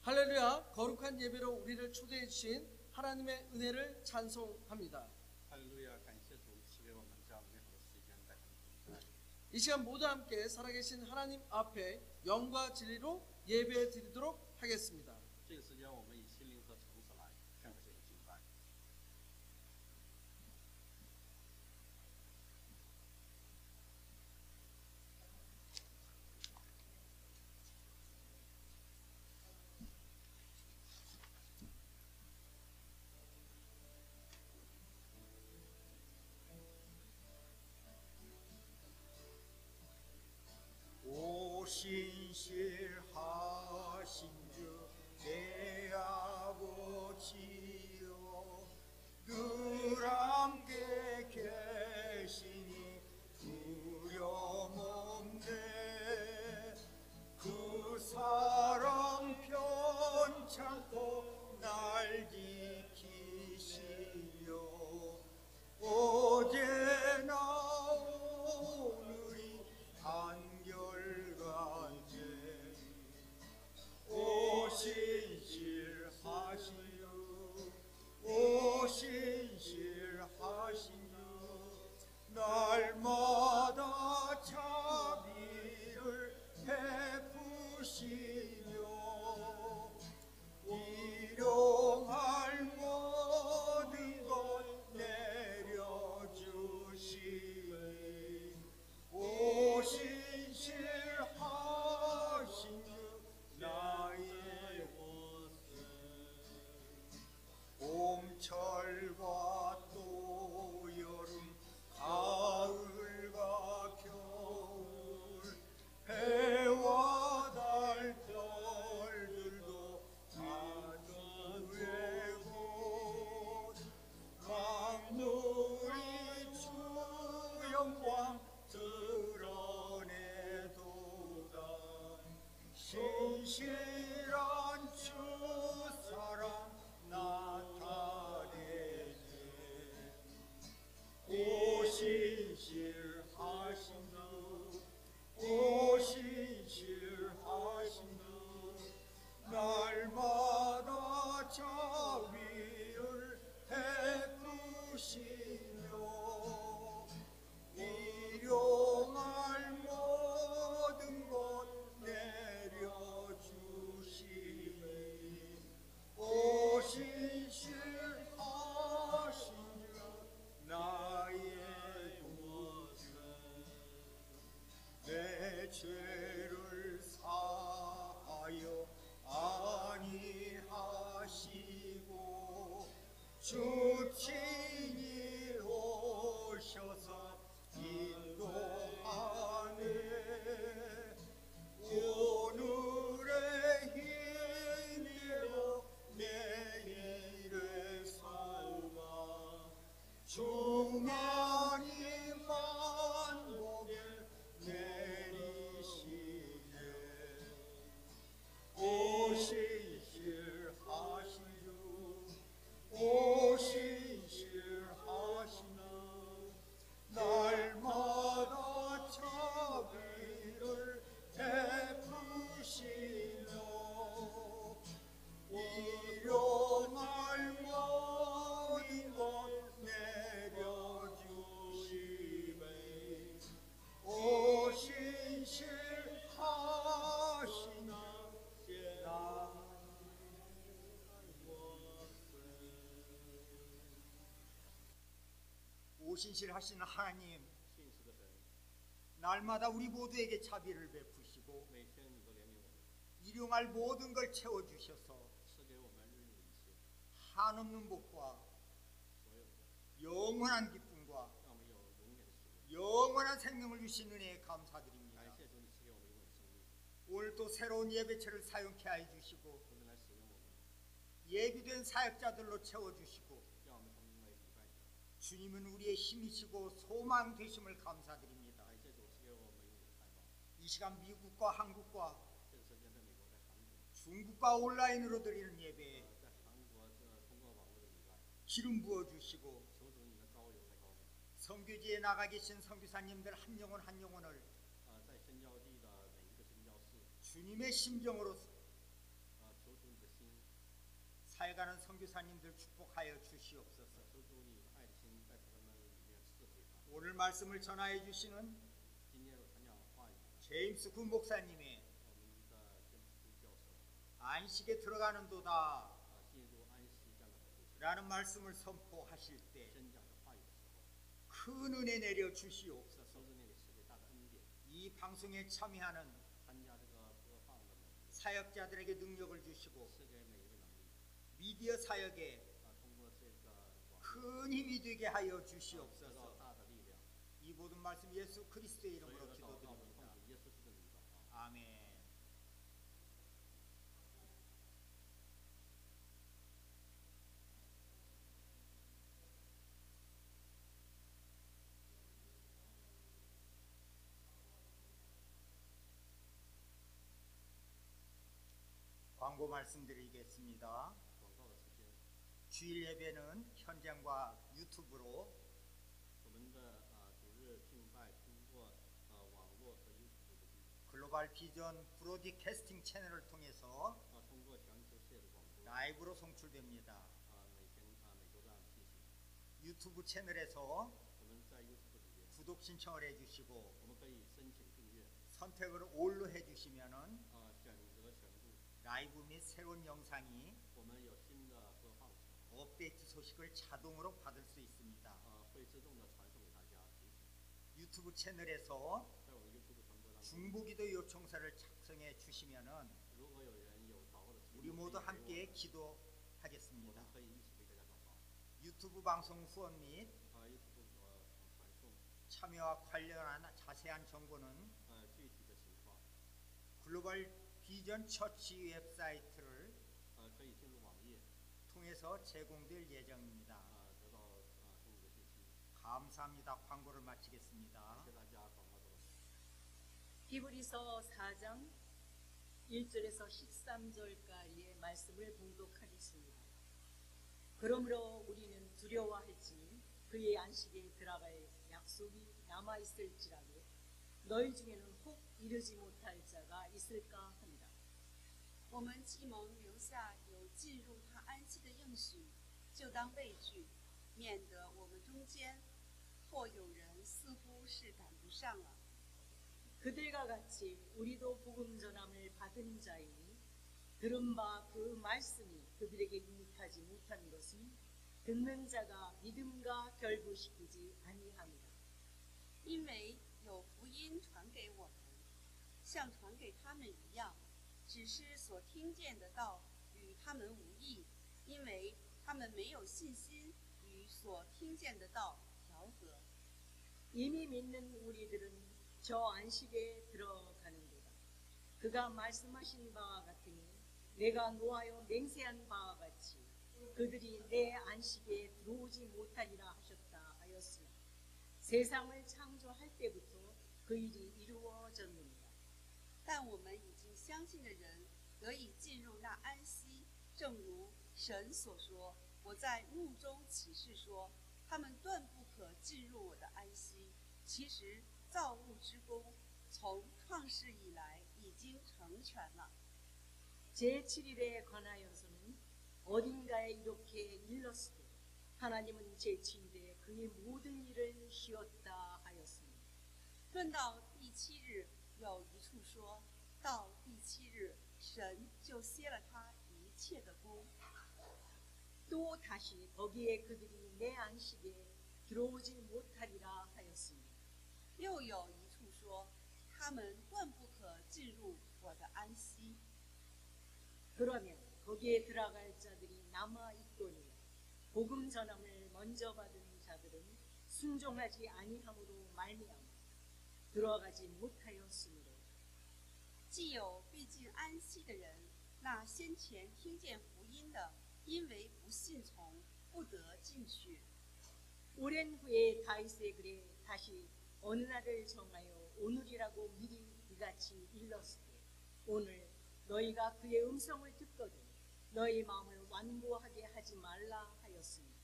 할렐루야, 거룩한 예배로 우리를 초대해 주신 하나님의 은혜를 찬송합니다. 할렐루야, 感谢主赐给我们这样美好的时间在他的同在。 이 시간 모두 함께 살아계신 하나님 앞에 영과 진리로 예배 드리도록 하겠습니다. 这个时间我们以心灵和诚实来献给这个敬拜。 오신실하신 주 내 아버지여 늘 함께 계시니 두려움 없네. 그 사랑 편찮고 날 지키시려 어제나 오늘이 한결같네. 오신실하신 주 날마다 자비를 베푸시며 일용할 모든 것 내려주시니 오신실하신 주 나의 모습 봄철과 또 여름 가을과 겨울 해와 달 별들도 하늘의 곳 만물이 주 영광 드러내도다. 신실한 주 사랑 나타내네. 오신실하신 주 오신실하신 주 날마다 자비를 베푸시며 일용할 모든 것 내려주시니 오신실하신 주 나의 모습 내 죄를 사하여 아니하시고 주 친히 오셔서 인도하네. 오늘의 힘이요 내일의 소망 주만이 만복에 내리시네. 오신실하신 주 오신실하신 주 날마다 자비를 베푸시며 일용할 모든 것 내려주시네. 오신실하신 나의 오신실하신 하나님, 信实的神， 날마다 우리 모두에게 자비를 베푸시고 每天你都怜悯我们， 일용할 모든 걸 채워주셔서 赐给我们日用的一切， 한없는 복과 所有的， 영원한 기쁨과 让我们有永远的喜乐。 영원한 생명을 주신 은혜에 감사드립니다. 感谢主，你赐给我们永远的生命， 오늘 또 새로운 예배체를 사용케 해 주시고 今天来使用我们， 예비된 사역자들로 채워주시고 让我们成为礼拜者。 주님은 우리의 힘이시고 소망 되심을 감사드립니다. 感谢主赐给我们永远的盼望。 이 시간 미국과 한국과 这个时间在美国，在韩国， 중국과 온라인으로 드리는 예배에 在韩国这通过网络的礼拜， 기름 부어주시고 求主你的膏油在高中， 선교지에 나가 계신 선교사님들 한 영혼 한 영혼을 在宣教地的每一个宣教士， 주님의 심정으로 求主你 사역하는 선교사님들 축복하여 주시옵소서. 求主你爱的心在他们里面赐给他们。 오늘 말씀을 전하여 주시는 今天所传讲话语的 제임스 군 목사님의 我们的詹姆斯教授 안식에 들어가는도다 进入安息这样的途径 라는 말씀을 선포하실 때 宣讲的话语的时候， 큰 은혜 내려 주시옵소서. 求主你给赐给大的恩典， 이 방송에 참여하는 参加这个播放的每一个， 사역자들에게 능력을 주시고 赐给每一个能力 미디어 사역에 通过这个网络 큰 힘이 되게 하여 得到 주시옵소서. 大的力量。 이 모든 말씀 예수 그리스도의 所有 이름으로 的祷告我们 기도드립니다. 奉主耶稣基督的名祷告。 아멘. 광고 말씀드리겠습니다. 广告的时间， 주일 예배는 현장과 유튜브로 我们的主日敬拜通过网络和 YouTube 的글로벌 비전 브로드캐스팅 채널을 통해서 通过全球线的广播 라이브로 송출됩니다. 每天每周这样进行。 유튜브 채널에서 我们在 YouTube 里面， 구독 신청을 해주시고 我们可以申请订阅， 선택을 올로 해주시면은 选择全部。 라이브 및 새로운 영상이 我们有新的播放的时候， 업데이트 소식을 자동으로 받을 수 있습니다. 会自动的传送给大家提醒。 유튜브 채널에서 在我们 YouTube 传播当中， 중보기도 요청서를 작성해 주시면은 如果有人有祷告的题 우리 目， 모두 可以给 함께 我们 기도하겠습니다. 可以一起为大家祷告。 유튜브 방송 후원 및 YouTube 传送 참여와 관련한 자세한 정보는 具体的情况， 글로벌 비전 처치 웹사이트를 可以进入网页， 통해서 제공될 예정입니다. 得到更多的信息。 감사합니다. 광고를 마치겠습니다. 谢谢大家，广告到此。 히브리서 4장 1절에서 13절까지의 말씀을 봉독하겠습니다. 그러므로 우리는 두려워할지니 그의 안식에 들어갈 약속이 남아있을지라도 너희 중에는 혹 이르지 못할 자가 있을까 합니다. 我们既蒙留下有进入他安息的应许，就当畏惧，免得我们中间或有人似乎是赶不上了。 그들과 같이 우리도 복음 전함을 받은 자이니 들은 바 그 말씀이 그들에게 유익하지 못한 것은 듣는 자가 믿음과 결부시키지 아니합니다. 因为有福音传给我们，像传给他们一样，只是所听见的道与他们无异，因为他们没有信心与所听见的道调和。 이미 믿는 우리들은 저 안식에 들어가는도다. 그가 말씀하신 바와 같으니 내가 노하여 맹세한 바와 같이 그들이 내 안식에 들어오지 못하리라 하셨다 하였으나 세상을 창조할 때부터 그 일이 이루어졌느니라. 但我们已经相信的人得以进入那安息，正如神所说：“我在幕中起誓说，他们断不可进入我的安息。”其实造物之功从创世以来已经成全了。 제7일에 관하여서는 어딘가에 이렇게 일렀을 때 하나님은 제7일에 그의 모든 일을 쉬었다 하였습니다. 论到第七日，有一处说到第七日，神就歇了他一切的功。 또 다시 거기에 그들이 내 안식에 들어오지 못하리라 하였습니다. 又有一处说，他们断不可进入我的安息。 그러면 거기에 들어갈 자들이 남아 있거니와 복음 전함을 먼저 받은 자들은 순종하지 아니함으로 말미암아 들어가지 못하였으므로 既有必进安息的人，那先前听见福音的，因为不信从，不得进去。 오랜 후에 다윗의 글에 다시 어느 날을 정하여 오늘이라고 미리 이같이 일렀을 때 오늘 너희가 그의 음성을 듣거든 너희 마음을 완고하게 하지 말라 하였습니다.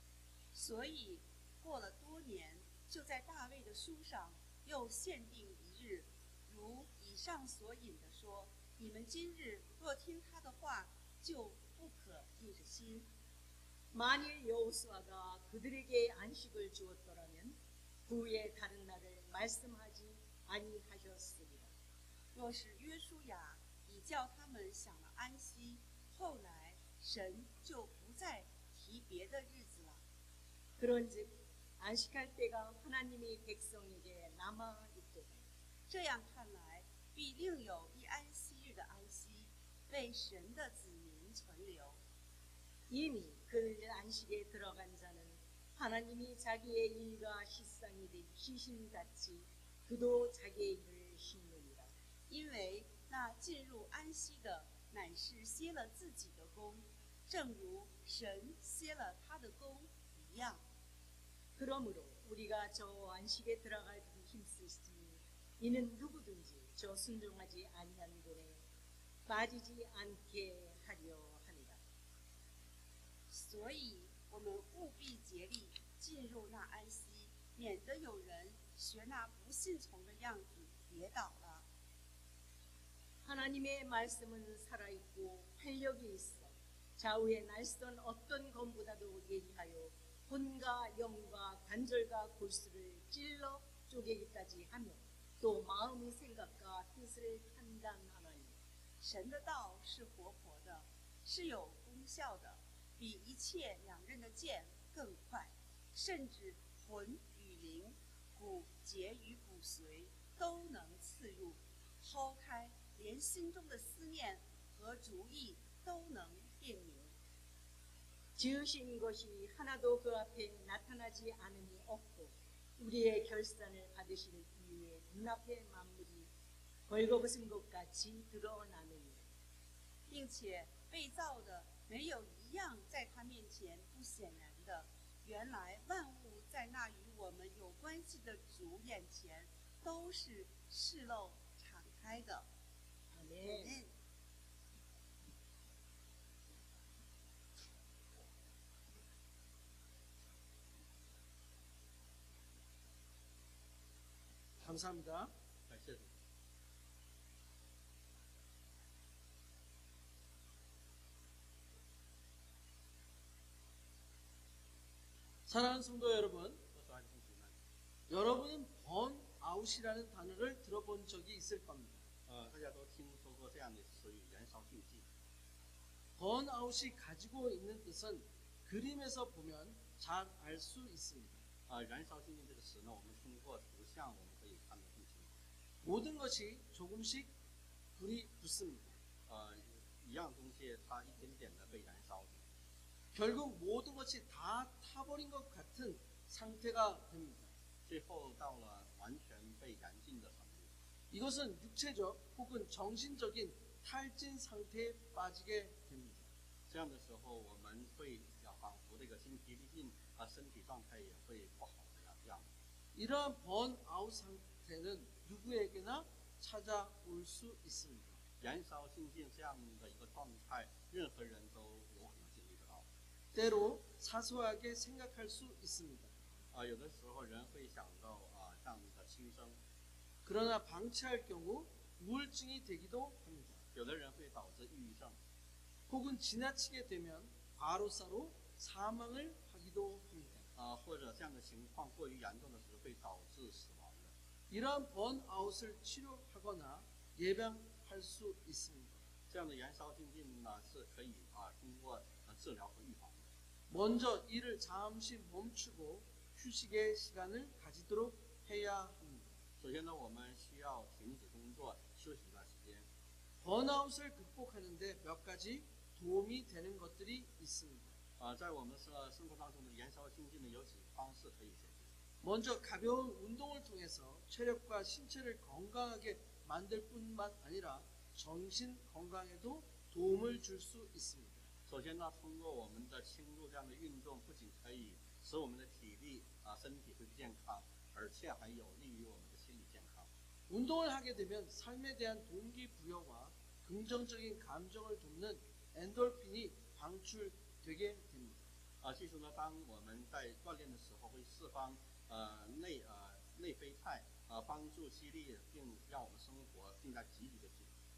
所以过了多年，就在大卫的书上又限定一日，如以上所引的说：你们今日若听他的话，就不可硬着心。 만일 여호수아가 그들에게 안식을 주었더라면 그 후에 다른 날을 말씀하지 아니하셨으리라. 若是约书亚已叫他们享了安息，后来神就不再提别的日子了。 그런즉 안식할 때가 하나님의 백성에게 남아 있도다. 这样看来，必另有一安息日的安息，为神的子民存留。 이미 그 안식에 들어간 자는 하나님이 자기의 일과 시상이 된 시신같이 그도 자기의 일을 심느니라. 因为那进入安息的乃是歇了自己的功，正如神歇了他的功一样。 그러므로 우리가 저 안식에 들어가기 힘쓰시니 이는 누구든지 저 순종하지 아니한 분에 빠지지 않게 하려 하니라. 所以，我们务必竭力进入那安息，免得有人学那不信从的样子跌倒了。 하나님의 말씀은 살아있고 활력이 있어 좌우에 날선 어떤 검보다도 예리하여 혼과 영과 관절과 골수를 찔러 쪼개기까지 하며 또 마음의 생각과 뜻을 판단하나니 神的道是活泼的，是有功效的，比一切两刃的剑更快，甚至魂与灵、骨节与骨髓都能刺入，剖开，连心中的思念和主意都能辨明。 지으신 것이 하나도 그 앞에 나타나지 않음이 없고 우리의 결산을 받으실 이유에 눈앞에 만물이 벌거벗은 것 같이 드러나느니 并且被造的没有一样在他面前不显然的。原来万物在那与我们有关系的主眼前都是示露敞开的。 아멘. 감사합니다. 感谢主。 사랑하는 성도 여러분, 我说爱的弟兄们， 여러분은 번아웃이라는 단어를 들어본 적이 있을 겁니다. 大家都听说过这样的词语“燃烧竞技”。 번아웃이 가지고 있는 뜻은 그림에서 보면 잘 알 수 있습니다. 燃烧竞技这个词呢，我们通过图像我们可以看得更清楚。 모든 것이 조금씩 불이 붙습니다. 一样东西它一点点的被燃烧， 결국 모든 것이 다 타버린 것 같은 상태가 됩니다. 最后到了完全被燃尽的程度。 이것은 육체적 혹은 정신적인 탈진 상태에 빠지게 됩니다. 这样的时候，我们会仿佛这个精疲力尽，身体状态也会不好的样子。 이러한 번아웃 상태는 누구에게나 찾아올 수 있습니다. 燃烧尽尽这样的一个状态，任何人都有可能经历得到。 때로 사소하게 생각할 수 있습니다. 有的时候人会想到这样的轻生， 그러나 방치할 경우 우울증이 되기도 합니다. 有的人会导致抑郁症， 혹은 지나치게 되면 과로사로 사망을 하기도 합니다. 或者这样的情况过于严重的时候会导致死亡的。 이러한 번아웃을 치료하거나 예방할 수 있습니다. 这样的燃烧尽尽呢是可以通过治疗和预防的。 먼저 일을 잠시 멈추고 휴식의 시간을 가지도록 해야 합니다. 首先呢，我们需要停止工作，休息一段时间。 번아웃을 극복하는 데 몇 가지 도움이 되는 것들이 있습니다. 在我们生活当中的燃烧尽尽呢，有几个方式可以解决。 먼저 가벼운 운동을 통해서 체력과 신체를 건강하게 만들 뿐만 아니라 정신 건강에도 도움을 줄 수 있습니다. 首先呢，通过我们的轻度这样的运动，不仅可以使我们的体力身体会健康，而且还有利于我们的心理健康。 운동을 하게 되면 삶에 대한 동기부여와 긍정적인 감정을 돕는 엔돌핀이 방출되게 됩니다. 记住呢，当我们在锻炼的时候，会释放内啡肽，帮助激励并让我们生活更加积极的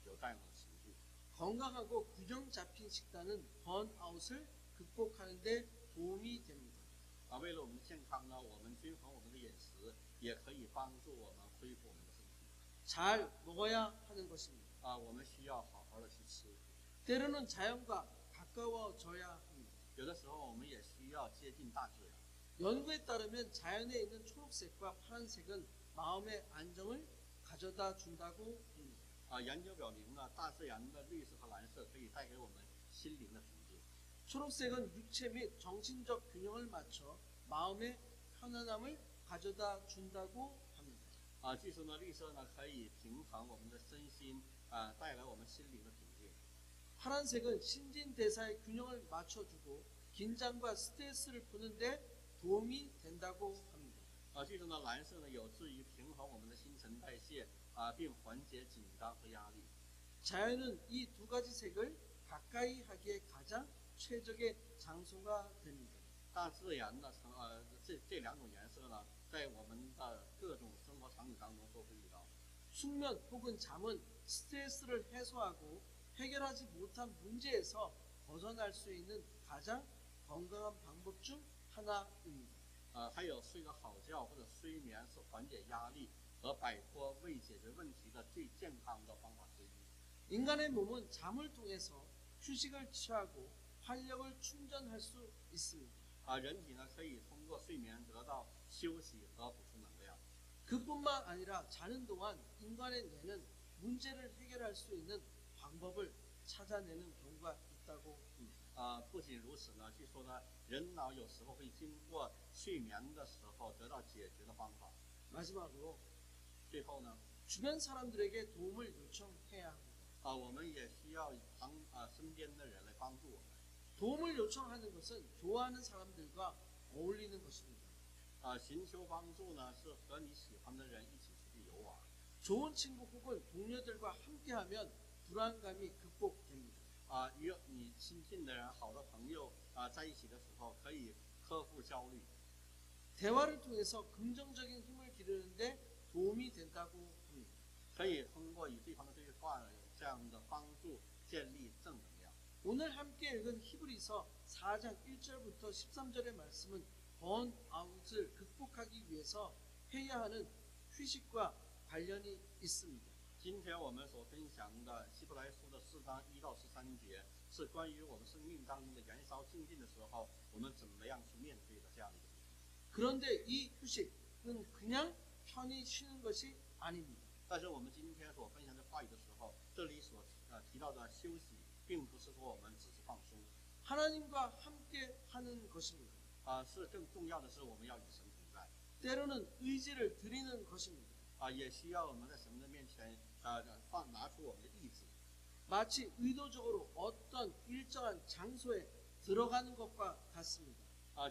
有这样的情绪。 건강하고 균형 잡힌 식단은 번아웃을 극복하는 데 도움이 됩니다. 为了我们的健康呢，我们均衡我们的饮食，也可以帮助我们恢复我们的身体。 잘 먹어야 하는 것입니다. 我们需要好好的去吃。 때로는 자연과 가까워져야 합니다. 有的时候我们也需要接近大自然。 연구에 따르면 자연에 있는 초록색과 파란색은 마음의 안정을 가져다 준다고 합니다. 研究表明呢，大自然的绿色和蓝色可以带给我们心灵的平静。 초록색은 육체 및 정신적 균형을 맞춰 마음의 편안함을 가져다 준다고 합니다. 据说呢，绿色呢可以平衡我们的身心，带来我们心灵的平静。 파란색은 신진대사의 균형을 맞춰주고 긴장과 스트레스를 푸는데 도움이 된다고 합니다. 据说呢，蓝色呢有助于平衡我们的新陈代谢，并缓解紧张和压力。 자연은 이 두 가지 색을 가까이 하기에 가장 최적의 장소가 됩니다. 大自然呢，这两种颜色呢，在我们的各种生活场景当中都会遇到。 숙면 혹은 잠은 스트레스를 해소하고 해결하지 못한 문제에서 벗어날 수 있는 가장 건강한 방법 중 하나입니다. 还有睡个好觉或者睡眠是缓解压力和摆脱未解决问题的最健康的方法之一。 인간의 몸은 잠을 통해서 휴식을 취하고 활력을 충전할 수 있습니다. 人体呢可以通过睡眠得到休息和补充能量。 그뿐만 아니라 자는 동안 인간의 뇌는 문제를 해결할 수 있는 방법을 찾아내는 경우가 있다고 합니다. 不仅如此呢，据说呢，人脑有时候会经过睡眠的时候得到解决的方法。 마지막으로 最后呢， 주변 사람들에게 도움을 요청해야 합니다. 我们也需要身边的人来帮助我们。 도움을 요청하는 것은 좋아하는 사람들과 어울리는 것입니다. 寻求帮助呢，是和你喜欢的人一起出去游玩。 좋은 친구 혹은 동료들과 함께하면 불안감이 극복됩니다. 与你亲近的人、好的朋友在一起的时候，可以克服焦虑。 대화를 통해서 긍정적인 힘을 기르는데 도움이 된다고 합니다. 可以通过与对方的对话，这样的帮助建立正能量。 오늘 함께 읽은 히브리서 4장 1절부터 13절의 말씀은 번아웃을 극복하기 위해서 해야 하는 휴식과 관련이 있습니다. 今天我们所分享的希伯来书的4章1到13节，是关于我们生命当中的燃烧静静的时候，我们怎么样去面对的这样的一个主题。 그런데 이 휴식은 그냥 편히 쉬는 것이 아닙니다. 但是我们今天所分享的话语的时候，这里所提到的休息，并不是说我们只是放松， 하나님과 함께 하는 것입니다. 是更重要的是我们要与神同在， 때로는 의지를 드리는 것입니다. 也需要我们在神的面前拿出我们的意志， 마치 의도적으로 어떤 일정한 장소에 들어가는 것과 같습니다.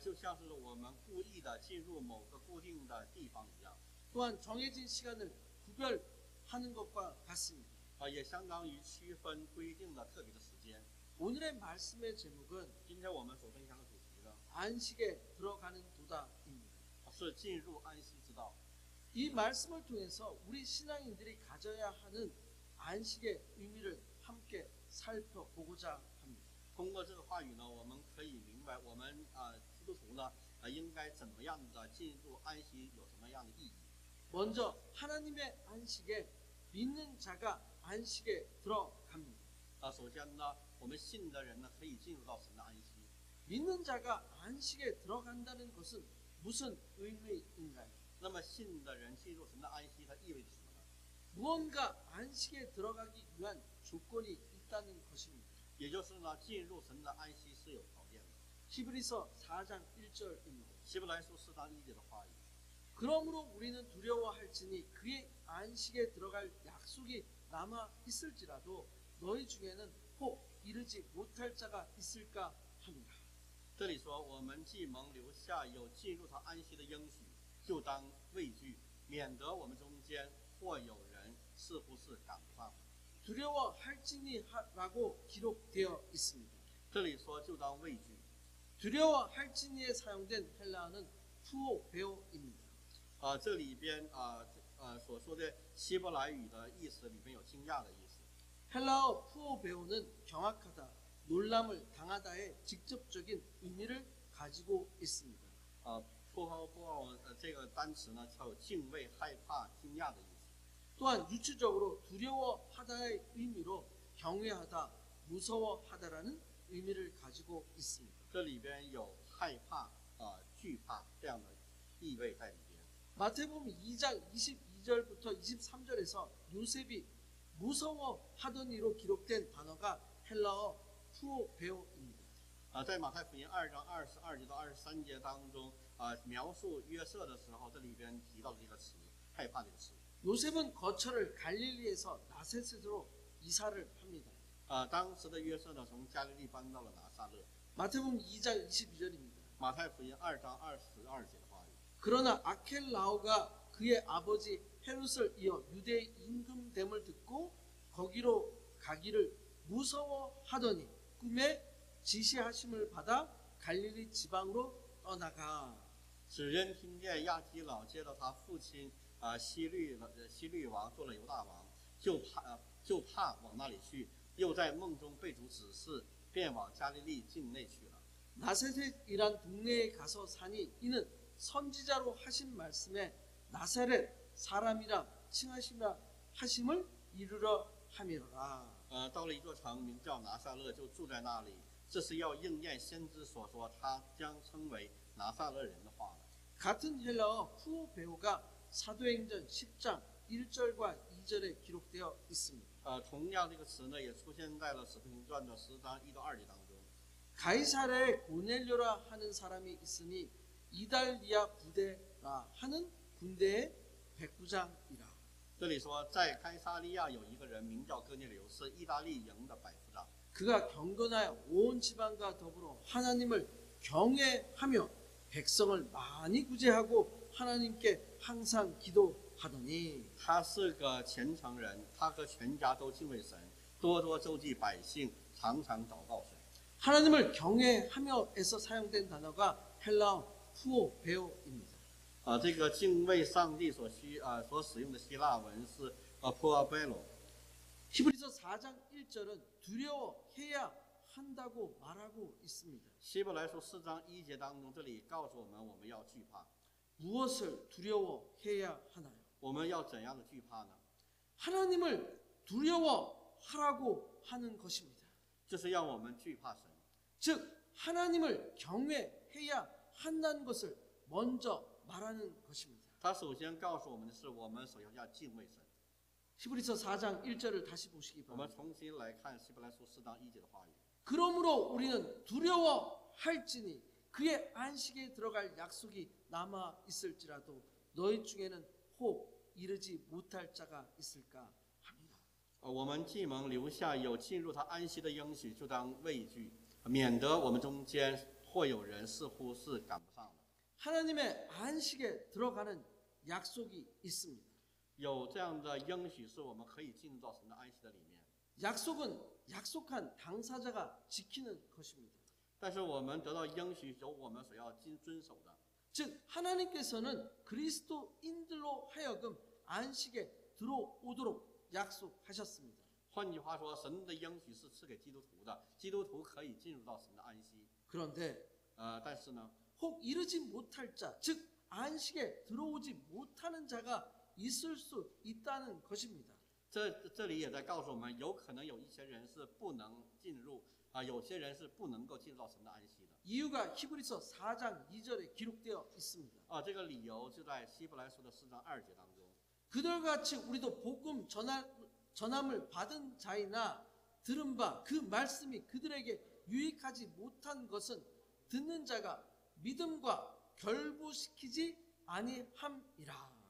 就像是我们故意的进入某个固定的地方一样， 또한 정해진 시간을 구별하는 것과 같습니다. 也相当于区分规定的特别的时间。 오늘의 말씀의 제목은 今天我们所分享的主题呢， 안식에 들어가는 도다입니다. 是进入安息之道。 이 말씀을 통해서 우리 신앙인들이 가져야 하는 안식의 의미를 함께 살펴보고자 합니다. 通过这个话语呢，我们可以明白我们基督徒呢应该怎么样的进入安息，有什么样的意义。 먼저 하나님의 안식에 믿는 자가 안식에 들어갑니다. 首先呢，我们信的人呢可以进入到神的安息。 믿는 자가 안식에 들어간다는 것은 무슨 의미인가요? 那么信的人进入神的安息，它意味着什么呢？ 무언가 안식에 들어가기 위한 조건이 있다는 것입니다. 也就是呢，进入神的安息是有条件的。 히브리서 4장 1절입니다. 希伯来书4章1节的话语。 그러므로 우리는 두려워할지니 그의 안식에 들어갈 약속이 남아 있을지라도 너희 중에는 혹 이르지 못할 자가 있을까 합니다. 这里说，我们既蒙留下有进入他安息的应许，就当畏惧，免得我们中间或有人是不是赶不上。 두려워할지니라고 기록되어 있습니다. 这里说就当畏惧， 두려워할지니에 사용된 헬라어는 푸오베오입니다. 这里边所说的希伯来语的意思里面有惊讶的意思。 헬라어 푸오 베오는 경악하다, 놀람을 당하다의 직접적인 의미를 가지고 있습니다. 破后不这个单词呢，它有敬畏、害怕、惊讶的意思。 또한 유추적으로 두려워하다의 의미로 경외하다, 무서워하다라는 의미를 가지고 있습니다. 这里边有害怕、惧怕这样的意味在里边。 마태복음 2장 22절부터 23절에서 요셉이 무서워하던 이로 기록된 단어가 헬라어 푸오 베오입니다. 在马太福音2章22节到23节当中，描述约瑟的时候，这里边提到的这个词，害怕这个词。 요셉은 거처를 갈릴리에서 나세셋으로 이사를 합니다. 当时的约瑟呢，从加利利搬到了拿撒勒。 마태복음 2장 22절입니다. 马太福音2章22节的话语。 그러나 아켈라오가 그의 아버지 헤롯을 이어 유대의 임금됨을 듣고 거기로 가기를 무서워하더니 꿈에 지시하심을 받아 갈릴리 지방으로 떠나가. 使人听见亚基老接到他父亲希律王做了犹大王，就怕往那里去，又在梦中被主指示，便往加利利境内去了。 나세렛이란 동네에 가서 사니 이는 선지자로 하신 말씀에 나사렛 사람이라 칭하시라 하심을 이루려 함이로라. 到了一座城，名叫拿撒勒，就住在那里。这是要应验先知所说，他将称为拿撒勒人的话了。 같은 헬라어 푸오 베오가 사도행전 10장 1절과 2절에 기록되어 있습니다. 同样这个词呢，也出现在了《使徒行传》的10章1到2节当中。 가이사랴에 고넬료라 하는 사람이 있으니 이달리아 부대라 하는 군대의 백부장이라. 这里说，在该撒利亚有一个人名叫哥尼流，是意大利营的百夫长。 그가 경건하여 온 지방과 더불어 하나님을 경외하며 백성을 많이 구제하고 하나님께 항상 기도하더니 他是个虔诚人，他和全家都敬畏神，多多周济百姓，常常祷告神。 하나님을 경외하며에서 사용된 단어가 헬라어 푸오 베오입니다. 这个敬畏上帝所使用的希腊文是poabelo。 히브리서 4장 1절은 두려워해야 한다고 말하고 있습니다. 希伯来书4章1节当中，这里告诉我们，我们要惧怕。 무엇을 두려워해야 하나요? 我们要怎样的惧怕呢？ 하나님을 두려워하라고 하는 것입니다. 就是要我们惧怕神， 즉 하나님을 경외해야 한다는 것을 먼저 말하는 것입니다. 他首先告诉我们的是，我们首先要敬畏神。 히브리서 4장 1절을 다시 보시기 我们 바랍니다. 重新来看希伯来书4章1节的话语。 그러므로 우리는 두려워할지니 그의 안식에 들어갈 약속이 남아 있을지라도 너희 중에는 혹 이르지 못할 자가 있을까 합니다. 我们既蒙留下有进入他安息的应许，就当畏惧，免得我们中间或有人似乎是赶不上的。 하나님의 안식에 들어가는 약속이 있습니다. 有这样的应许，是我们可以进入到神的安息的里面。 약속은 약속한 당사자가 지키는 것입니다. 但是我们得到应许，有我们所要遵守的。 즉 하나님께서는 그리스도인들로 하여금 안식에 들어오도록 약속하셨습니다. 换句话说，神的应许是赐给基督徒的，基督徒可以进入到神的安息。 그런데 但是呢， 혹 이르지 못할 자, 즉 안식에 들어오지 못하는 자가 있을 수 있다는 것입니다. 这里也在告诉我们，有可能有一些人是不能进入有些人是不能够进入到神的安息的。 이유가 히브리서 4장 2절에 기록되어 있습니다. 这个理由就在希伯来书的4章2节当中。 그들같이 우리도 복음 전함을 받은 자이나 들은 바 그 말씀이 그들에게 유익하지 못한 것은 듣는 자가 믿음과 결부시키지 아니함이라.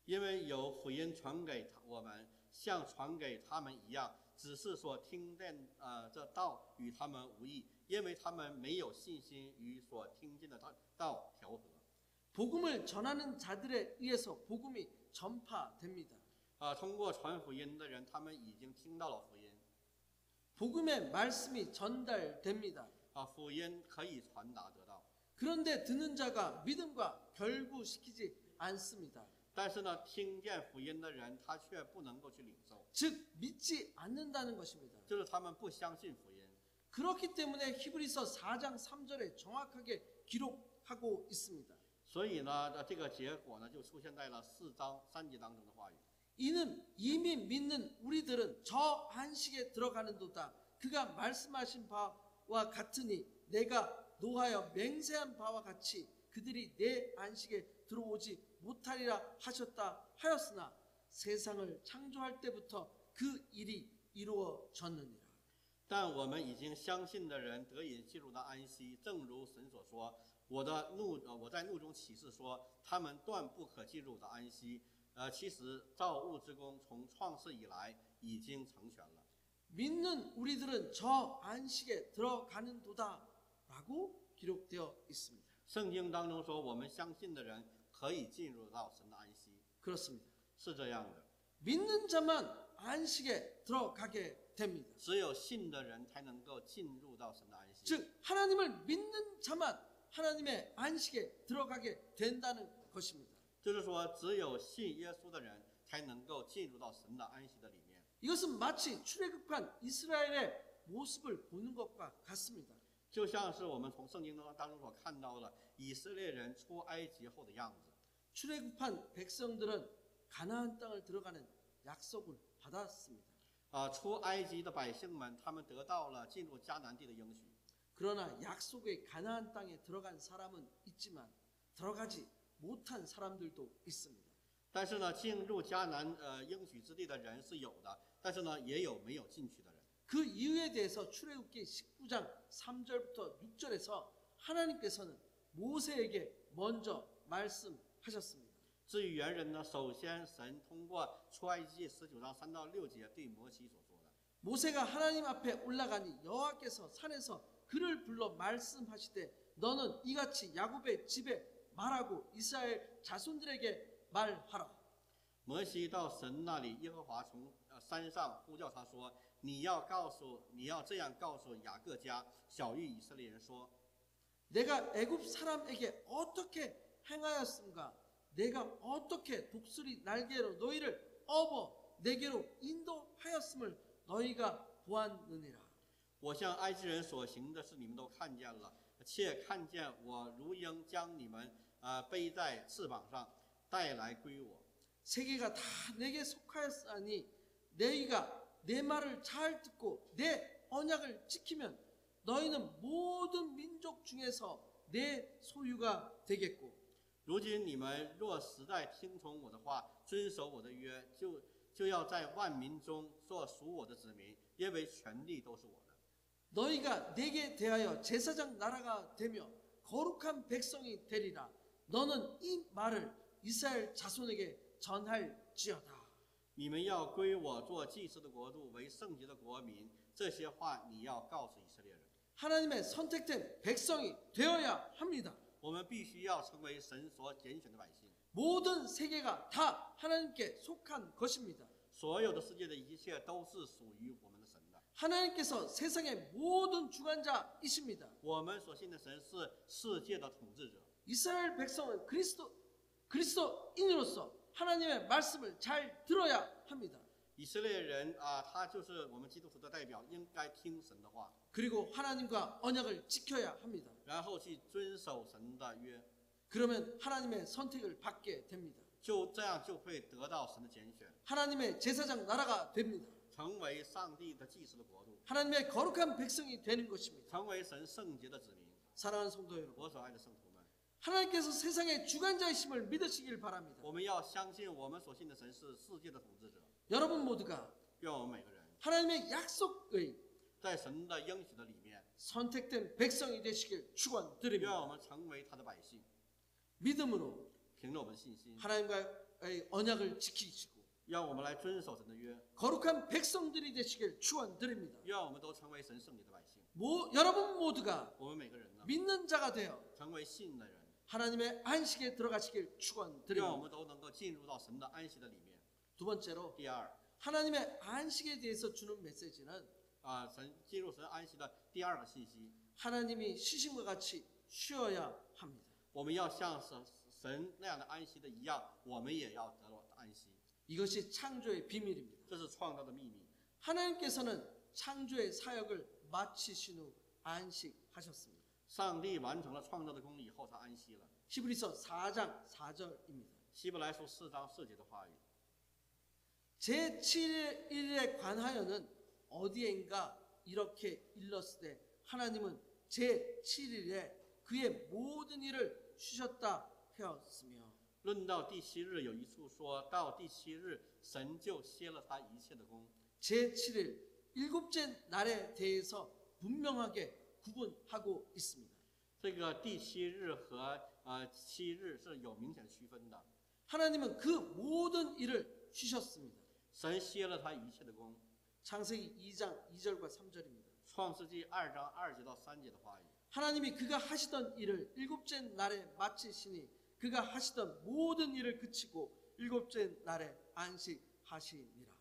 因为有福音传给我们，像传给他们一样，只是所听见这道与他们无异，因为他们没有信心与所听见的道调和。 복음을 전하는 자들에 의해서 복음이 전파됩니다. 通过传福音的人，他们已经听到了福音。 복음의 말씀이 전달됩니다. 福音可以传达得到。 그런데 듣는 자가 믿음과 결부시키지 않습니다. 但是呢，听见福音的人，他却不能够去领受， 즉 믿지 않는다는 것입니다. 就是他们不相信福音。 그렇기 때문에 히브리서 4장 3절에 정확하게 기록하고 있습니다. 所以呢，这个结果呢，就出现在了3节当中的话语。 이는 이미 믿는 우리들은 저 안식에 들어가는도다. 그가 말씀하신 바와 같으니 내가 노하여 맹세한 바와 같이 그들이 내 안식에 들어오지 못하리라 하셨다 하였으나 세상을 창조할 때부터 그 일이 이루어졌느니라. 但我们已经相信的人得以进入到安息，正如神所说：“我在怒中起誓说，他们断不可进入到安息。”其实造物之功从创世以来已经成全了。 믿는 우리들은 저 안식에 들어가는도다라고 기록되어 있습니다. 圣经当中说，我们相信的人可以进入到神的安息， 그렇습니다. 是这样的。 믿는 자만 안식에 들어가게 됩니다. 只有信的人才能够进入到神的安息。 즉 하나님을 믿는 자만 하나님의 안식에 들어가게 된다는 것입니다. 就是说，只有信耶稣的人才能够进入到神的安息的里面。 이것은 마치 출애굽한 이스라엘의 모습을 보는 것과 같습니다. 就像是我们从圣经当中所看到的以色列人出埃及后的样子。 출애굽한 백성들은 가나안 땅을 들어가는 약속을 받았습니다. 出埃及的百姓们，他们得到了进入迦南地的应许。 그러나 약속의 가나안 땅에 들어간 사람은 있지만 들어가지 못한 사람들도 있습니다. 但是呢，进入迦南应许之地的人是有的，但是呢，也有没有进去的人。 그 이유에 대해서 출애굽기 19장 3절부터 6절에서 하나님께서는 모세에게 먼저 말씀하셨습니다. 至于原人呢，首先神通过出埃及记19章3到6节对摩西所说的。 모세가 하나님 앞에 올라가니 여호와께서 산에서 그를 불러 말씀하시되 너는 이같이 야곱의 집에 말하고 이스라엘 자손들에게 말하라. 摩西到神那里，耶和华从山上呼叫他说：“你要这样告诉雅各家小谕以色列人说， 내가 애굽 사람에게 어떻게 행하였음가? 내가 어떻게 독수리 날개로 너희를 업어 내게로 인도하였음을 너희가 보았느니라. 我向埃及人所行的事你们都看见了，且看见我如鹰将你们背在翅膀上带来归我。 세계가 다 내게 속하였으니 너희가 내 말을 잘 듣고 내 언약을 지키면 너희는 모든 민족 중에서 내 소유가 되겠고 如今你们若实在听从我的话，遵守我的约，就要在万民中做属我的子民，因为全地都是我的。 너희가 내게 대하여 제사장 나라가 되며 거룩한 백성이 되리라. 너는 이 말을 이스라엘 자손에게 전할지어다. 你们要归我做祭司的国度，为圣洁的国民。这些话你要告诉以色列人。 하나님의 선택된 백성이 되어야 합니다. 我们必须要成为神所拣选的百姓。 모든 세계가 다 하나님께 속한 것입니다. 所有的世界的一切都是属于我们的神的。 하나님께서 세상의 모든 주관자이십니다. 我们所信的神是世界的统治者。 이스라엘 백성은 그리스도인으로서 하나님의 말씀을 잘 들어야 합니다. 以色列人他就是我们基督徒的代表，应该听神的话， 그리고 하나님과 언약을 지켜야 합니다. 然后去遵守神的约， 그러면 하나님의 선택을 받게 됩니다. 就这样就会得到神的拣选， 하나님의 제사장 나라가 됩니다. 成为上帝的祭司的国度， 하나님의 거룩한 백성이 되는 것입니다. 成为神圣洁的子民。 사랑하는 성도 여러분, 我所爱的圣徒们， 하나님께서 세상의 주관자이심을 믿으시길 바랍니다. 我们要相信我们所信的神是世界的统治者。 여러분 모두가 愿我们每个人 하나님의 약속의 在神的应许的里面， 선택된 백성이 되시길 愿 축원드립니다. 我们成为他的百姓， 믿음으로 凭着我们的信心， 하나님과의 언약을 지키시고 让我们来遵守神的约， 거룩한 백성들이 되시길 축원드립니다. 愿我们都成为神圣洁的百姓。 여러분 모두가 我们每个人呢， 믿는 자가 되어 成为信的人， 하나님의 안식에 들어가시길 愿我 축원드립니다. 们都能够进入到神的安息的里面。 두 번째로 第二 하나님의 안식에 대해서 주는 메시지는 神进入神安息的第二个信息， 하나님이 쉬심과 같이 쉬어야 합니다. 我们要像神那样的安息的一样，我们也要得到安息。 이것이 창조의 비밀입니다. 这是创造的秘密。 하나님께서는 창조의 사역을 마치신 후 안식하셨습니다. 上帝完成了创造的功以后，他安息了。 히브리서 4장 4절입니다. 希伯来书4章4节的话语。 제7일에 관하여는 어디엔가 이렇게 일렀으되 하나님은 제7일에 그의 모든 일을 쉬셨다 하였으며 论到第7日，有一处说到第7日，神就歇了他一切的功。 제7일 일곱째 날에 대해서 분명하게 구분하고 있습니다. 这个第7日和7日是有明显的区分的。 하나님은 그 모든 일을 쉬셨습니다. 神歇了他一切的功。 창세기 2장 2절과 3절입니다. 创世纪2章2节到3节的话语。 하나님이 그가 하시던 일을 일곱째 날에 마치시니 그가 하시던 모든 일을 그치고 일곱째 날에 안식하시니라.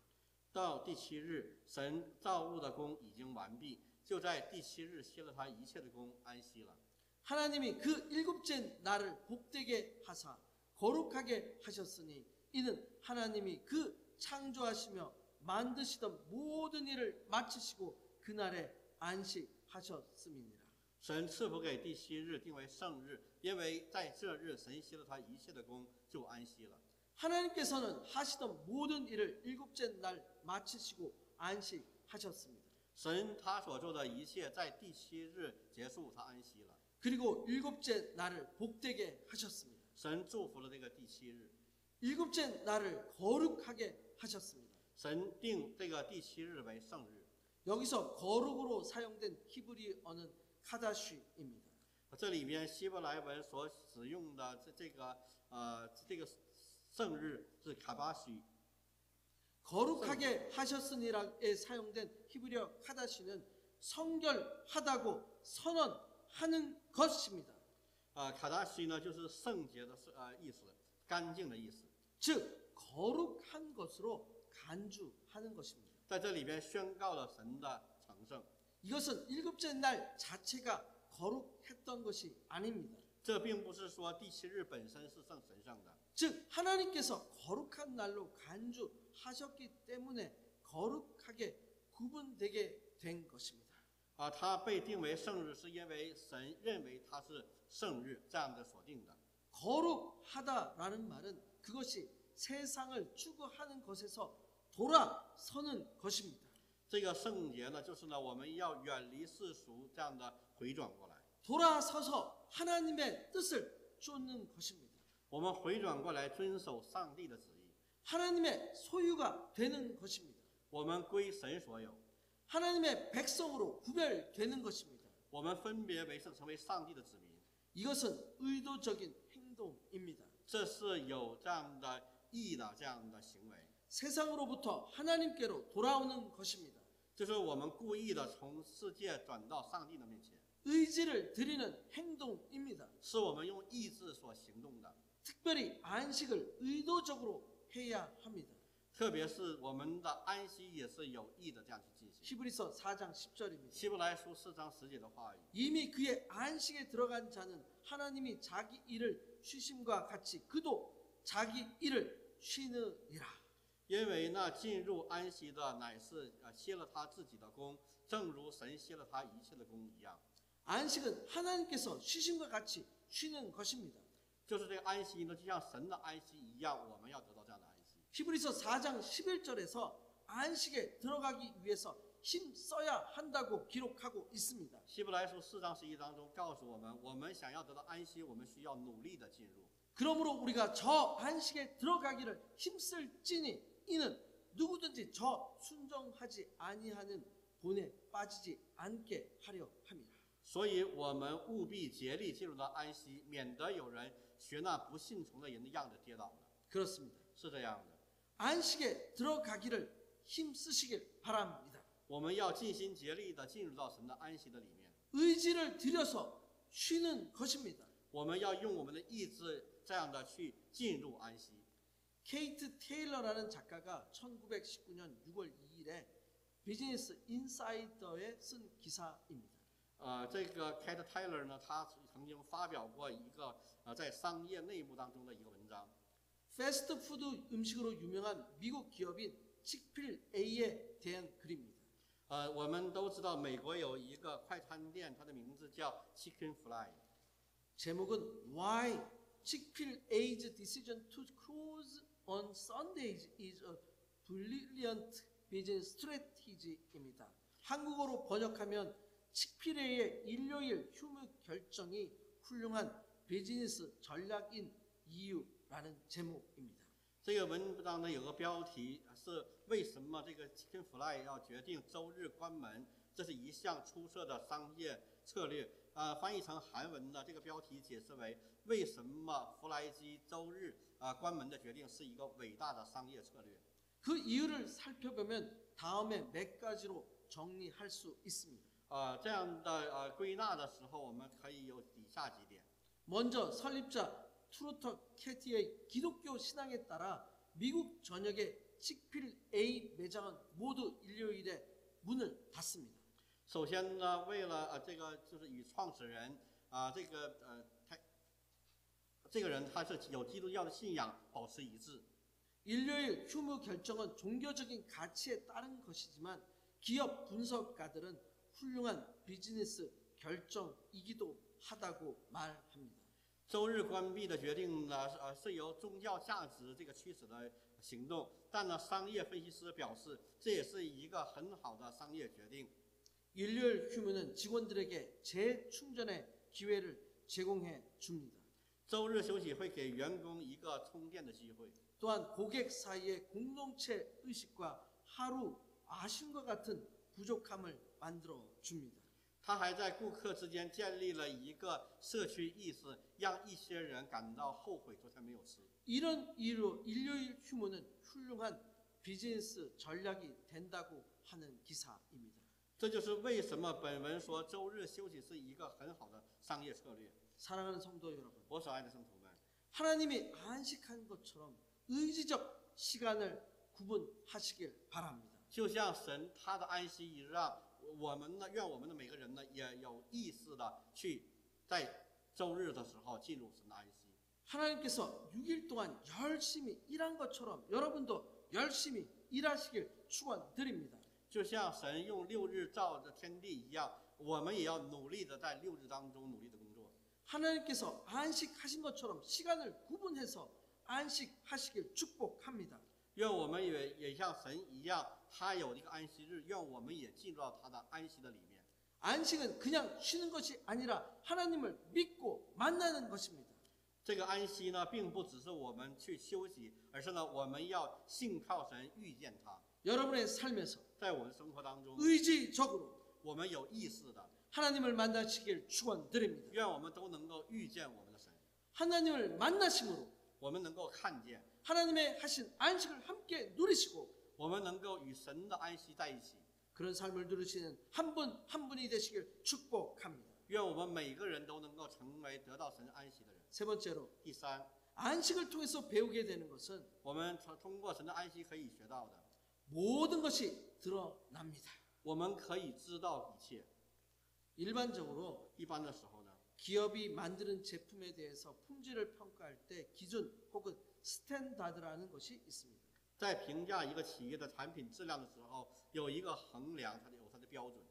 到第7日，神造物的功已经完毕，就在第7日歇了他一切的功，安息了。 하나님이 그 일곱째 날을 복되게 하사 거룩하게 하셨으니 이는 하나님이 그 창조하시며 만드시던 모든 일을 마치시고 그날에 안식하셨음이니라. 神赐福给第7日定为圣日，因为在这日神歇了他一切的功，就安息了。 하나님께서는 하시던 모든 일을 일곱째 날 마치시고 안식하셨습니다. 神他所做的一切在第7日结束，他安息了。 그리고 일곱째 날을 복되게 하셨습니다. 神祝福了这个第7日， 일곱째 날을 거룩하게 하셨습니다. 神定这个第7日为圣日。 여기서 거룩으로 사용된 히브리어는 카다쉬입니다. 这里面希伯来文所使用的这个圣日是卡巴许。 거룩하게 하셨으니라에 사용된 히브리어 카다시는 성결하다고 선언하는 것입니다. 卡达西呢就是圣洁的意思，干净的意思。 즉 거룩한 것으로 간주하는 것입니다. 在这里边宣告了神的成圣。 이것은 일곱째 날 자체가 거룩했던 것이 아닙니다. 这并不是说第7日本身是神圣的， 즉 하나님께서 거룩한 날로 간주하셨기 때문에 거룩하게 구분되게 된 것입니다. 它被定为圣日，是因为神认为它是圣日这样的所定的。 거룩하다라는 말은 그것이 세상을 추구하는 것에서 돌아서는 것입니다. 这个圣洁呢，就是呢我们要远离世俗这样的回转过来， 돌아서서 하나님의 뜻을 쫓는 것입니다. 我们回转过来遵守上帝的旨意， 하나님의 소유가 되는 것입니다. 我们归神所有， 하나님의 백성으로 구별되는 것입니다. 我们分别为圣，成为上帝的子民。 이것은 의도적인 행동입니다. 这是有这样的义的这样的行为， 세상으로부터 하나님께로 돌아오는 것입니다. 就是我们故意的从世界转到上帝的面前， 의지를 드리는 행동입니다. 是我们用意志所行动的。 특별히 안식을 의도적으로 해야 합니다. 特别是我们的安息也是有意的这样去进行。 히브리서 4장 10절입니다. 希伯来书4章10节的话语， 이미 그의 안식에 들어간 자는 하나님이 자기 일을 쉬심과 같이 그도 자기 일을 쉬느니라. 因为那进入安息的乃是歇了他自己的功，正如神歇了他一切的功一样。 안식은 하나님께서 쉬심과 같이 쉬는 것입니다. 就是这个安息呢，就像神的安息一样，我们要得到这样的安息。 히브리서 4장 11절에서 안식에 들어가기 위해서 힘써야 한다고 기록하고 있습니다. 希伯来书4章11当中告诉我们，我们想要得到安息，我们需要努力的进入。 그러므로 우리가 저 안식에 들어가기를 힘쓸지니 이는 누구든지 저 순종하지 아니하는 본에 빠지지 않게 하려 함이라. 所以我们务必竭力进入到安息，免得有人学那不信从的人的样子跌倒了。 그렇습니다. 是这样的， 안식에 들어가기를 힘쓰시길 바랍니다. 我们要尽心竭力的进入到神的安息的里面。 의지를 들여서 쉬는 것입니다. 我们要用我们的意志这样的去进入安息。 케이트 테일러라는 작가가 1919년 6월 2일에 비즈니스 인사이더에 쓴 기사입니다. 这个 Cat Taylor 呢，他曾经发表过一个在商业内幕当中的一个文章。 패스트푸드 음식으로 유명한 미국 기업인 치필A에 대한 글입니다. 我们都知道美国有一个快餐店，它的名字叫 Chicken Fly。 제목은 Why Chick-fil-A's decision to close on Sundays is a brilliant business strategy입니다. 한국어로 번역하면 치필레이의 일요일 휴무 결정이 훌륭한 비즈니스 전략인 이유라는 제목입니다. 这个文章呢有个标题是为什么这个 Chicken Fly 要决定周日关门？这是一项出色的商业策略。翻译成韩文呢，这个标题解释为为什么弗莱基周日关门的决定是一个伟大的商业策略。 그 이유를 살펴보면 다음에 몇 가지로 정리할 수 있습니다. 这样的归纳的时候，我们可以有以下几点。 먼저 설립자 트루터 캐티의 기독교 신앙에 따라 미국 전역의 치필A 매장은 모두 일요일에 문을 닫습니다. 首先呢，为了这个就是与创始人这个人他是有基督教的信仰，保持一致。 일요일 휴무 결정은 종교적인 가치에 따른 것이지만 기업 분석가들은 훌륭한 비즈니스 결정이기도 하다고 말합니다. 周日关闭的决定呢，是由宗教价值这个驱使的行动，但呢，商业分析师表示这也是一个很好的商业决定。 일요일 휴무는 직원들에게 재충전의 기회를 제공해 줍니다. 周日休息会给员工一个充电的机会。 또한 고객 사이의 공동체 의식과 하루 아쉬움과 같은 부족함을 만들어 줍니다. 他还在顾客之间建立了一个社区意识，让一些人感到后悔昨天没有吃。 이런 이유로 일요일 휴무는 훌륭한 비즈니스 전략이 된다고 하는 기사입니다. 这就是为什么本文说周日休息是一个很好的商业策略。 사랑하는 성도 여러분, 我所爱的圣徒们， 하나님이 안식한 것처럼 의지적 시간을 구분하시길 바랍니다. 就像神他的安息一样，我们呢，愿我们的每个人呢，也有意识的去在周日的时候进入神的安息。 하나님께서 6일 동안 열심히 일한 것처럼 여러분도 열심히 일하시길 축원드립니다. 就像神用6日造的天地一样，我们也要努力的在6日当中努力的工作。 하나님께서 안식하신 것처럼 시간을 구분해서 안식하시길 축복합니다. 愿我们也像神一样，他有一个安息日，愿我们也进入到他的安息的里面。 안식은 그냥 쉬는 것이 아니라 하나님을 믿고 만나는 것입니다. 这个安息呢，并不只是我们去休息，而是呢，我们要信靠神，遇见他。 여러분의 삶에서 在我们生活当中， 의지적으로 我们有意识的， 하나님을 만나시길 축원드립니다. 愿我们都能够遇见我们的神， 하나님을 만나심으로 我们能够看见， 하나님의 하신 안식을 함께 누리시고 我们能够与神的安息在一起。 그런 삶을 누리시는 한 분 한 분이 되시길 축복합니다. 愿我们每个人都能够成为得到神安息的人。 세 번째로 第三， 안식을 통해서 배우게 되는 것은 我们通过神的安息可以学到的， 모든 것이 드러납니다. 我们可以知道一切。 일반적으로 一般的时候呢， 기업이 만드는 제품에 대해서 품질을 평가할 때 기준 혹은 스탠다드라는 것이 있습니다. 在评价一个企业的产品质量的时候，有一个衡量它的标准。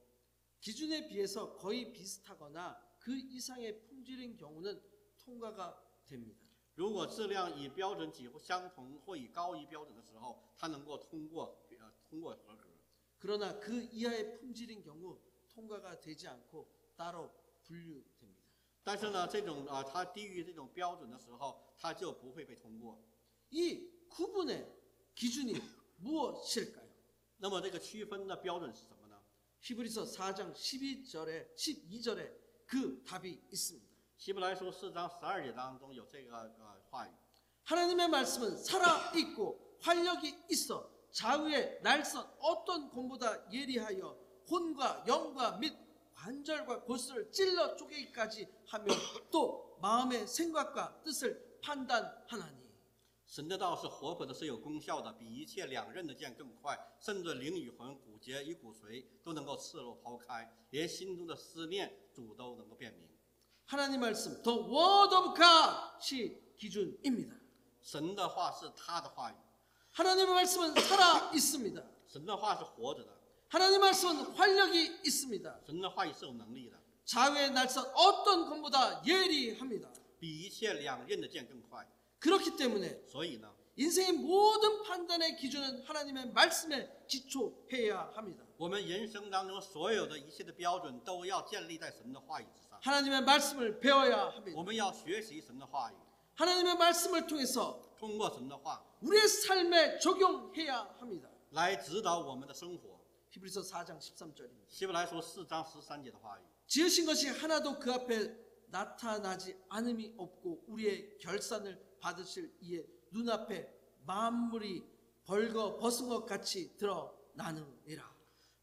기준에 비해서 거의 비슷하거나 그 이상의 품질인 경우는 통과가 됩니다. 如果质量与标准几乎相同或以高于标准的时候，它能够通过合格。 그러나 그 이하의 품질인 경우 통과가 되지 않고 따로 분류됩니다. 但是呢，它低于这种标准的时候，它就不会被通过。 이 구분의 기준이 무엇일까요? 那么这个区分的标准是什么呢？ 히브리서 4장 12절에 그 답이 있습니다. 希伯来书4章12节当中有这个话语。 하나님의 말씀은 살아있고 활력이 있어 좌우의 날선 어떤 곰보다 예리하여 혼과 영과 및 관절과 골수를 찔러 쪼개기까지 하며 또 마음의 생각과 뜻을 판단하나니. 神的道是活泼的，是有功效的，比一切两刃的剑更快，甚至灵与魂、骨节与骨髓都能够赤裸抛开，连心中的思念主都能够辨明。 하나님 말씀, the word of God이 기준입니다. 神的话是他的话语， 하나님의 말씀은 살아 있습니다. 神的话是活着的， 하나님 말씀은 활력이 있습니다. 神的话语是有能力的， 자유의 날선 어떤 것보다 예리합니다. 比一切两刃的剑更快。 그렇기 때문에 所以呢， 인생의 모든 판단의 기준은 하나님의 말씀에 기초해야 합니다. 我们人生当中所有的一切的标准都要建立在神的话语之上。 하나님의 말씀을 배워야 합니다. 我们要学习神的话语， 하나님의 말씀을 통해서 通过神的话 우리의 삶에 적용해야 합니다. 来指导我们的生活。 히브리서 4장 13절입니다. 希伯来书4章13节的话语， 지으신 것이 하나도 그 앞에 나타나지 않음이 없고 우리의 결산을 받으실 이의 눈앞에 만물이 벌거 벗은 것 같이 드러나느니라.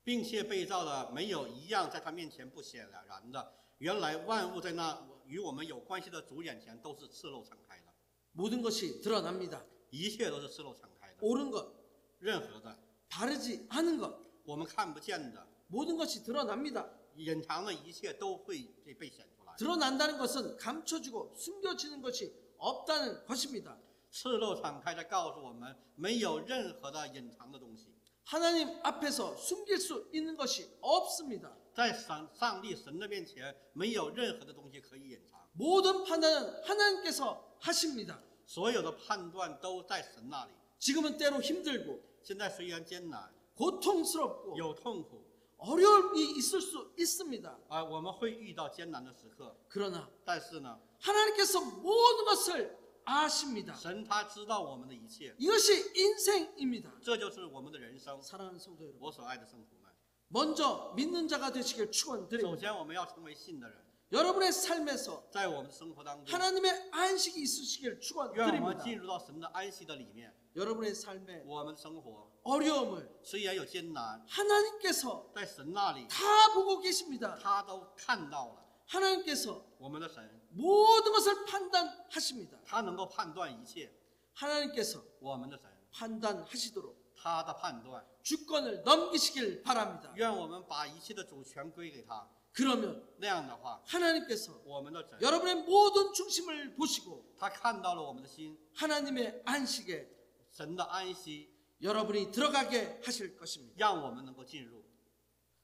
并且被造的没有一样在他面前不显然的。原来万物在那与我们有关系的主眼前都是赤露敞开的， 모든 것이 드러납니다. 一切都是赤露敞开的。 옳은 것, 任何的 바르지 않은 것, 我们看不见的、 모든 것이 드러납니다. 隐藏的一切都会被显出来。 드러난다는 것은 감춰지고 숨겨지는 것이 없다는 것입니다. 赤露敞开的告诉我们，没有任何的隐藏的东西， 하나님 앞에서 숨길 수 있는 것이 없습니다. 在上帝神的面前，没有任何的东西可以隐藏。 모든 판단은 하나님께서 하십니다. 所有的判断都在神那里。 지금은 때로 힘들고 现在虽然艰难， 고통스럽고 有痛苦， 어려움이 있을 수 있습니다. 我们会遇到艰难的时刻， 그러나 但是呢， 하나님께서 모든 것을 아십니다. 神他知道我们的一切， 이것이 인생입니다. 这就是我们的人生。 사랑하는 성도 여러분, 我所爱的圣徒们， 먼저 믿는 자가 되시길 首 축원드립니다. 先我们要成为信的人， 여러분의 삶에서 在我们的生活当中， 하나님의 안식이 있으시길 愿我们 축원드립니다. 进入到神的安息的里面。 여러분의 삶에 我们的生活 어려움을 虽然有艰难， 하나님께서 在神那里 다 보고 계십니다. 他都看到了。 하나님께서 我们的神， 모든 것을 판단하십니다. 他能够判断一切。 하나님께서 我们的神， 판단하시도록 他的判断， 주권을 넘기시길 바랍니다. 愿我们把一切的主权归给他。 그러면 那样的话， 하나님께서 我们的神， 여러분의 모든 중심을 보시고 他看到了我们的心， 하나님의 안식에 神的安息， 여러분이 들어가게 하실 것입니다. 让我们能够进入。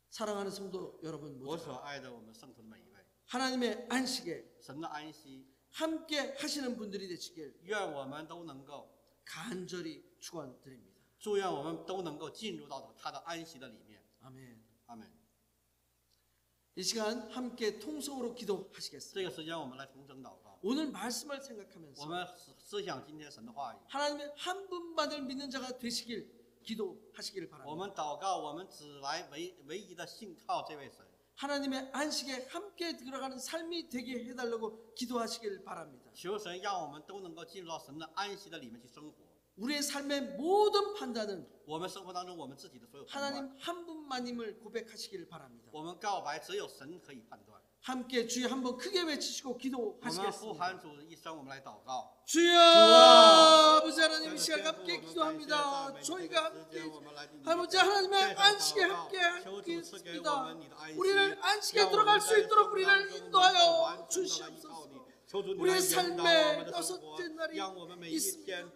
사랑하는 성도 여러분 我 모두 所爱的我们圣徒的每一位， 하나님의 안식에 神的安息， 함께 하시는 분들이 되시길 愿我们都能够， 간절히 축원드립니다. 祝愿我们都能够进入到他的安息的里面。 아멘. 阿门。 이 시간 함께 통성으로 기도하시겠습니다. 这个时间我们来同声祷告， 오늘 말씀을 我 생각하면서 们思想今天神的话语。 하나님의 한 분만을 믿는 자가 되시길 기도하시기를 我 바랍니다. 们祷告，我们只来唯一的信靠这位神。 하나님의 안식에 함께 들어가는 삶이 되게 해달라고 기도하시길 바랍니다. 求神让我们都能够进入到神的安息的里面去生活。 우리의 삶의 모든 판단은 我们生活当中我们自己的所有判断， 하나님 한 분만임을 고백하시기를 바랍니다. 我们告白只有神可以判断。 함께 주여 한번 크게 외치시고 我们呼 기도하시겠습니다. 喊主一声，我们来祷告。 주여 주여! 아버지 하나님 이 시간 함께 기도합니다. 저희가 함께 아버지 하나님의 안식에 함께 하겠습니다. 우리를 안식에 들어갈 수 있도록 우리를 인도하여 주시옵소서. 우리의 삶에 여섯째 날이 있습니다.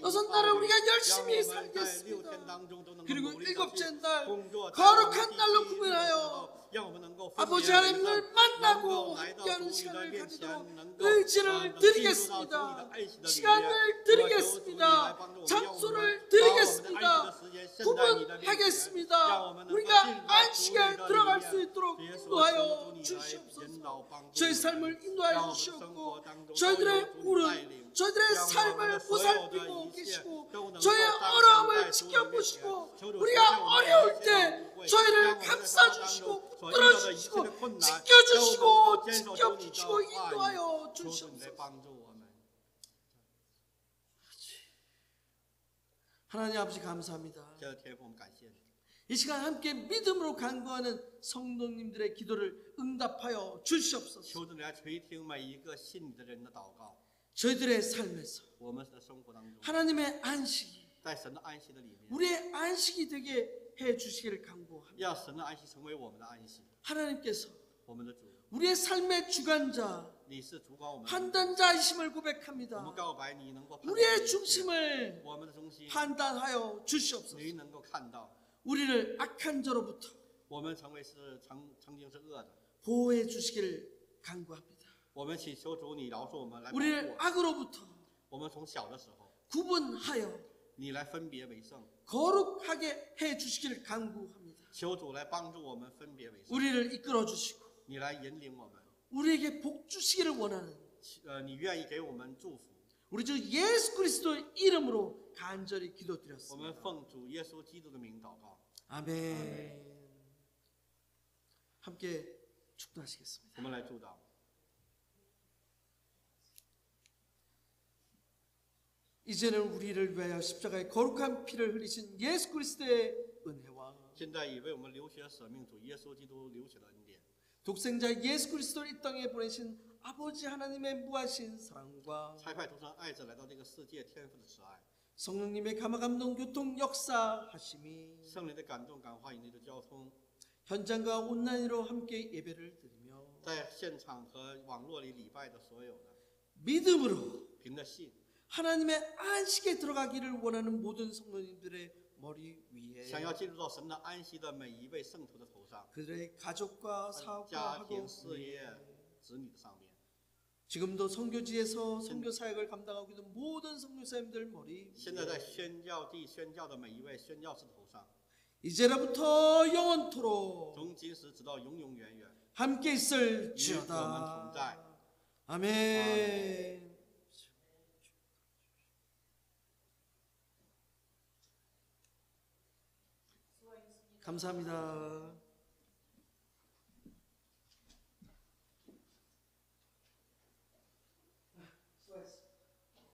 여섯 날을 우리가 열심히 살겠습니다. 그리고 일곱째 날 거룩한 날로 구별하여 아버지 하나님을 만나고 함께하는 시간을 가지도록 의지를 드리겠습니다. 시간을 드리겠습니다. 장소를 드리겠습니다. 구분하겠습니다. 우리가 안식에 들어갈 수 있도록 인도하여 주시옵소서. 저희 삶을 인도하여 주시옵고 저희들의 울음 저희들의 삶을 보살피고 계시고 저희의 어려움을 지켜보시고 우리가 어려울 때 저희를 감싸주시고 붙들어주시고 지켜주시고 지켜주시고 인도하여 주시옵소서. 하나님 아버지 감사합니다. 这天父，我们感谢你， 이 시간 함께 믿음으로 간구하는 성도님들의 기도를 응답하여 주시옵소서. 求主来垂听每一个信你的人的祷告。 저희들의 삶에서 我们的生活当中， 하나님의 안식이 在神的安息的里面， 우리의 안식이 되게 해 주시기를 간구합니다. 让神的安息成为我们的安息。 하나님께서 我们的主， 우리의 삶의 주관자, 你是主管我们的， 판단자이심을 我们 고백합니다. 告白你能够判断 우리의 一切 중심을 我们的中心， 판단하여 주시옵소서. 你能够看到， 우리를 악한 자로부터 我们成为是曾经是恶的， 보호해 주시기를 간구합니다. 我们祈求主你饶恕我们，来保护 우리를 我们。 악으로부터 我们从小的时候， 구분하여 你来分别为圣， 거룩하게 해 주시기를 간구합니다. 求主来帮助我们分别为圣， 우리를 이끌어 주시고 你来引领我们， 우리에게 복 주시기를 원하는 你愿意给我们祝福。 우리 주 예수 그리스도의 이름으로 간절히 我 기도드렸습니다. 们奉主耶稣基督的名祷告， 아멘. 함께 축도하시겠습니다. 我们来祝祷。 이제는 우리를 위하여 십자가의 거룩한 피를 흘리신 예수 그리스도의 은혜와 现在已为我们流血舍命主耶稣基督流血的恩典， 독생자 예수 그리스도를 이 땅에 보내신 아버지 하나님의 무하신 사랑과 差派独生爱子来到这个世界，天父的慈爱， 성령님의 감화 감동 교통 역사하심이 圣灵的感动感化引力的交通， 현장과 온라인으로 함께 예배를 드리며 在现场和网络里礼拜的所有的， 믿음으로 凭着信， 하나님의 안식에 들어가기를 원하는 모든 성도님들의 머리 위에 想要进入到神的安息的每一位圣徒的头上， 그들의 가족과 家 사업과 庭、 학업 事业、子女的上面。 지금도 선교지에서 선교 사역을 감당하고 있는 모든 선교사님들 머리 现在在宣教地宣教的每一位宣教士头上， 이제로부터 영원토록 从今时直到永永远远， 함께 있을 与我们同 지어다. 在。 아멘. 감사합니다.